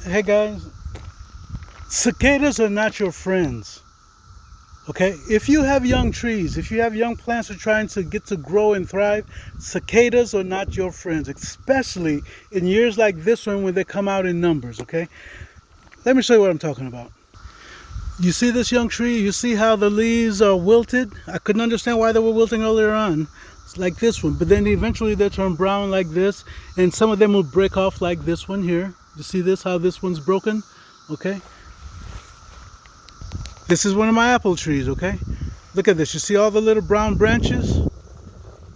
Hey guys, cicadas are not your friends. Okay, if you have young trees, if you have young plants that are trying to get to grow and thrive, cicadas are not your friends, especially in years like this one when they come out in numbers. Okay, let me show you what I'm talking about. You see this young tree? You see how the leaves are wilted? I couldn't understand why they were wilting earlier on. It's like this one, but then eventually they turn brown like this, and some of them will break off like this one here. You see this, how this one's broken? Okay, this is one of my apple trees, okay? Look at this. You see all the little brown branches?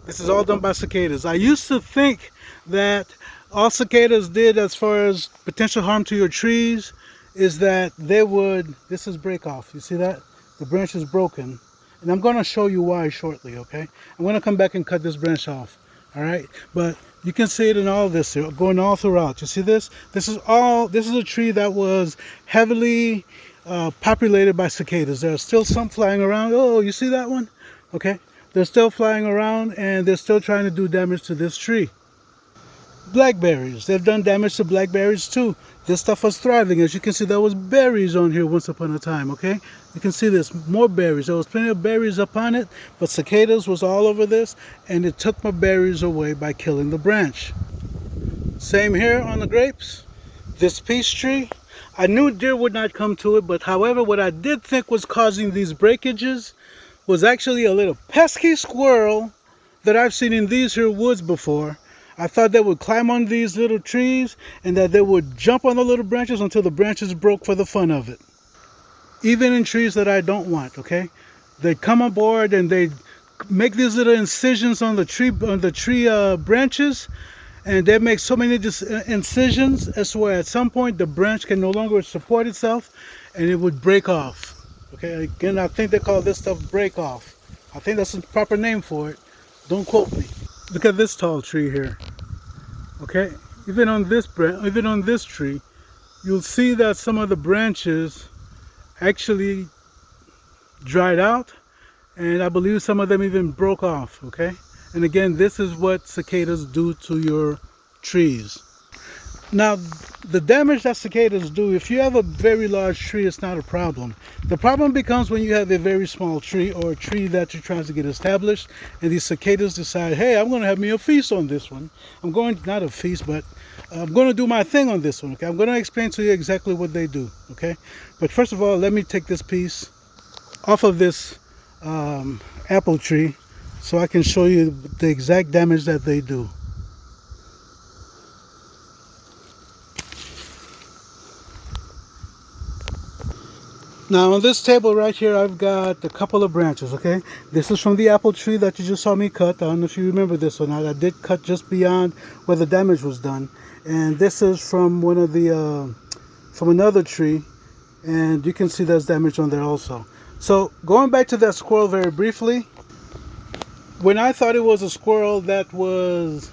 This is all done by cicadas. I used to think that all cicadas did as far as potential harm to your trees is that they would, this is break off. You see that? The branch is broken. And I'm going to show you why shortly, okay? I'm going to come back and cut this branch off, all right? But you can see it in all this here, going all throughout. You see this? This is a tree that was heavily populated by cicadas. There are still some flying around. Oh, you see that one? Okay. They're still flying around and they're still trying to do damage to this tree. Blackberries. They've done damage to blackberries too. This stuff was thriving. As you can see, there was berries on here once upon a time, okay? You can see this, more berries. There was plenty of berries up on it, but cicadas was all over this, and it took my berries away by killing the branch. Same here on the grapes. This peach tree, I knew deer would not come to it, but however, what I did think was causing these breakages was actually a little pesky squirrel that I've seen in these here woods before. I thought they would climb on these little trees and that they would jump on the little branches until the branches broke for the fun of it. Even in trees that I don't want, okay? They come aboard and they make these little incisions on the tree branches, and they make so many incisions as where at some point the branch can no longer support itself and it would break off. Okay, again, I think they call this stuff break off. I think that's the proper name for it. Don't quote me. Look at this tall tree here. Okay, even on this tree, you'll see that some of the branches actually dried out, and I believe some of them even broke off. Okay, and again, this is what cicadas do to your trees. Now, the damage that cicadas do, if you have a very large tree, it's not a problem. The problem becomes when you have a very small tree or a tree that you're trying to get established, and these cicadas decide, hey, I'm going to have me a feast on this one. Not a feast, but I'm going to do my thing on this one, okay? I'm going to explain to you exactly what they do, okay? But first of all, let me take this piece off of this apple tree so I can show you the exact damage that they do. Now on this table right here, I've got a couple of branches, okay? This is from the apple tree that you just saw me cut. I don't know if you remember this or not. I did cut just beyond where the damage was done. And this is from one of the, from another tree. And you can see there's damage on there also. So going back to that squirrel very briefly, when I thought it was a squirrel that was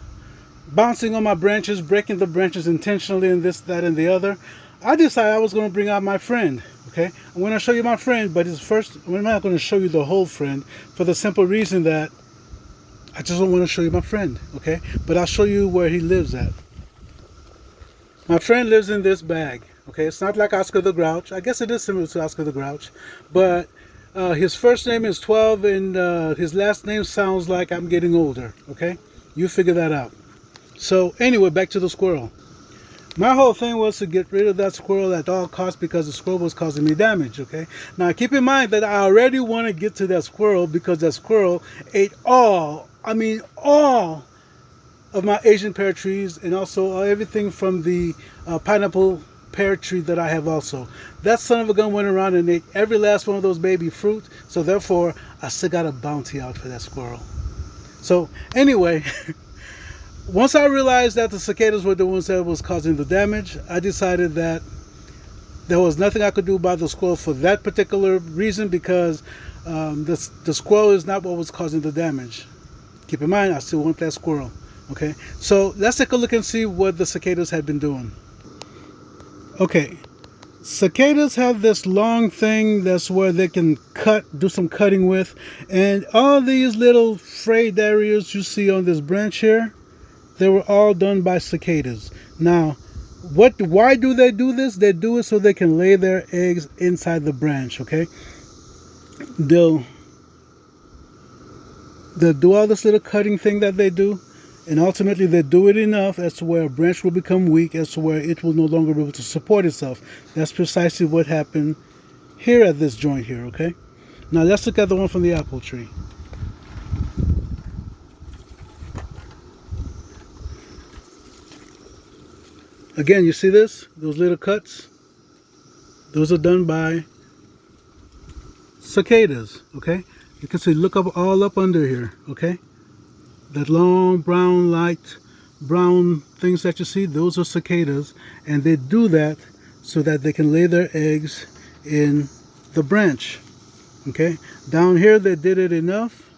bouncing on my branches, breaking the branches intentionally and this, that, and the other, I decided I was going to bring out my friend. Okay, I'm going to show you my friend, but I'm not going to show you the whole friend for the simple reason that I just don't want to show you my friend, okay? But I'll show you where he lives at. My friend lives in this bag, okay? It's not like Oscar the Grouch. I guess it is similar to Oscar the Grouch, but his first name is 12 and his last name sounds like I'm getting older, okay? You figure that out. So anyway, back to the squirrel. My whole thing was to get rid of that squirrel at all costs because the squirrel was causing me damage, okay? Now, keep in mind that I already want to get to that squirrel because that squirrel ate all of my Asian pear trees and also everything from the pineapple pear tree that I have also. That son of a gun went around and ate every last one of those baby fruit, so therefore, I still got a bounty out for that squirrel. So, anyway... Once I realized that the cicadas were the ones that was causing the damage, I decided that there was nothing I could do about the squirrel for that particular reason because the squirrel is not what was causing the damage. Keep in mind, I still want that squirrel. Okay, so let's take a look and see what the cicadas had been doing. Okay, cicadas have this long thing that's where they can do some cutting with, and all these little frayed areas you see on this branch here, they were all done by cicadas. Now, Why do they do this? They do it so they can lay their eggs inside the branch, okay? They'll they'll do all this little cutting thing that they do, and ultimately they do it enough as to where a branch will become weak, as to where it will no longer be able to support itself. That's precisely what happened here at this joint here, okay? Now let's look at the one from the apple tree. Again, you see this? Those little cuts? Those are done by cicadas, okay? You can see, look up all up under here, okay? That long brown, light brown things that you see, those are cicadas, and they do that so that they can lay their eggs in the branch, okay? Down here, they did it enough.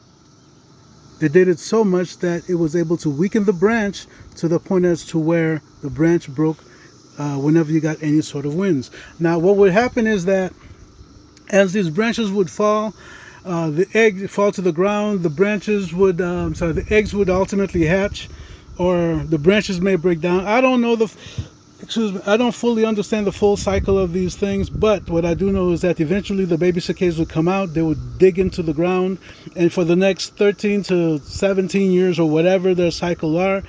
They did it so much that it was able to weaken the branch to the point as to where the branch broke whenever you got any sort of winds. Now, what would happen is that as these branches would fall, the egg fall to the ground. The branches would, the eggs would ultimately hatch, or the branches may break down. I don't know I don't fully understand the full cycle of these things, but what I do know is that eventually the baby cicadas would come out. They would dig into the ground, and for the next 13 to 17 years or whatever their cycle are,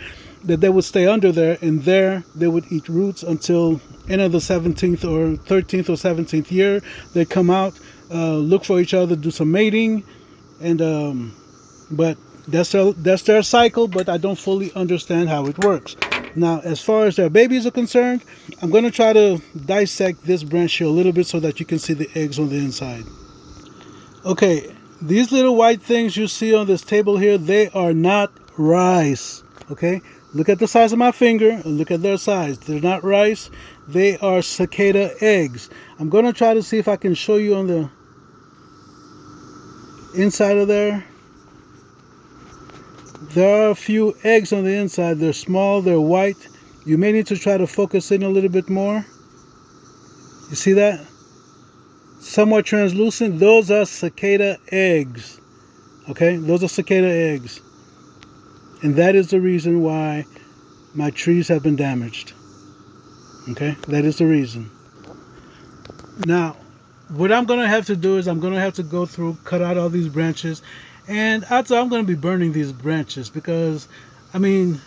that they would stay under there, and there they would eat roots until end of the 17th or 13th or 17th year. They come out, look for each other, do some mating, and but that's their cycle. But I don't fully understand how it works. Now, as far as their babies are concerned, I'm going to try to dissect this branch here a little bit so that you can see the eggs on the inside. Okay, these little white things you see on this table here, they are not rice. Okay, look at the size of my finger and look at their size. They're not rice. They are cicada eggs. I'm going to try to see if I can show you on the inside of there. There are a few eggs on the inside. They're small, they're white. You may need to try to focus in a little bit more. You see that? Somewhat translucent. Those are cicada eggs. Okay, those are cicada eggs. And that is the reason why my trees have been damaged. Okay, that is the reason. Now, what I'm going to have to do is I'm going to have to go through, cut out all these branches, and I'm going to be burning these branches because, I mean,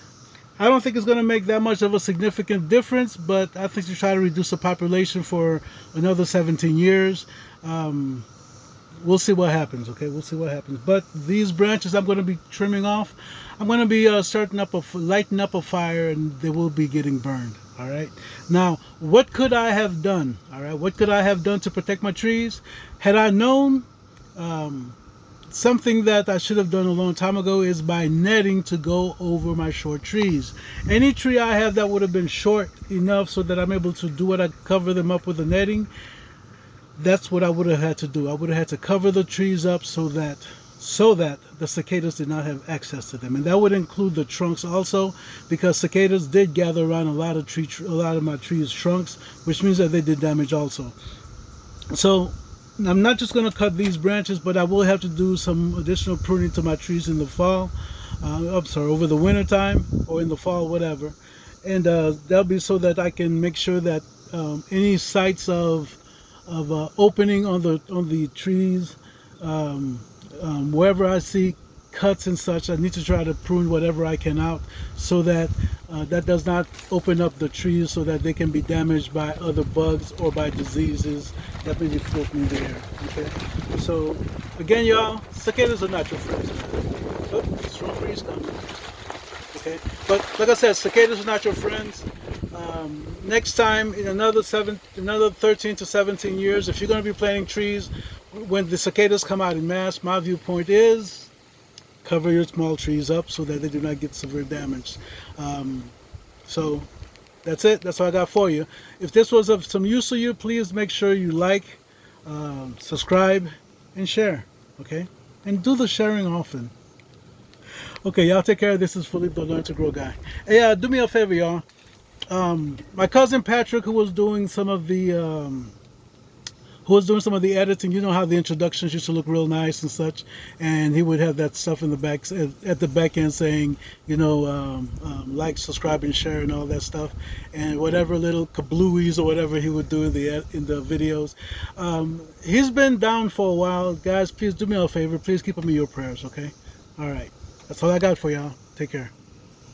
I don't think it's going to make that much of a significant difference, but I think to try to reduce the population for another 17 years, we'll see what happens, okay? We'll see what happens. But these branches I'm going to be trimming off. I'm going to be lighting up a fire, and they will be getting burned, all right? Now, what could I have done, all right? What could I have done to protect my trees? Had I known, something that I should have done a long time ago is by netting to go over my short trees. Any tree I have that would have been short enough so that I'm able to do what I cover them up with the netting, that's what I would have had to do. I would have had to cover the trees up so that the cicadas did not have access to them, and that would include the trunks also, because cicadas did gather around a lot of my trees' trunks, which means that they did damage also. So I'm not just going to cut these branches, but I will have to do some additional pruning to my trees in the fall. Over the winter time or in the fall, whatever. And that'll be so that I can make sure that any sites of opening on the trees, wherever I see cuts and such, I need to try to prune whatever I can out so that that does not open up the trees so that they can be damaged by other bugs or by diseases that may be floating in the air. Okay, so again, y'all, cicadas are not your friends. Oh, strong breeze coming. Okay, but like I said, cicadas are not your friends. Next time, in another 13 to 17 years, if you're going to be planting trees, when the cicadas come out in mass, my viewpoint is cover your small trees up so that they do not get severe damage. So that's it. That's all I got for you. If this was of some use to you, please make sure you like, subscribe, and share. Okay? And do the sharing often. Okay, y'all take care. This is Philippe, the Learn to Grow guy. Hey, do me a favor, y'all. My cousin Patrick, who was doing some of the who was doing some of the editing. You know how the introductions used to look real nice and such, and he would have that stuff in the back at the back end saying, like, subscribe, and share, and all that stuff, and whatever little kablooies or whatever he would do in the videos. He's been down for a while, guys. Please do me a favor. Please keep him in your prayers, okay? All right, that's all I got for y'all. Take care.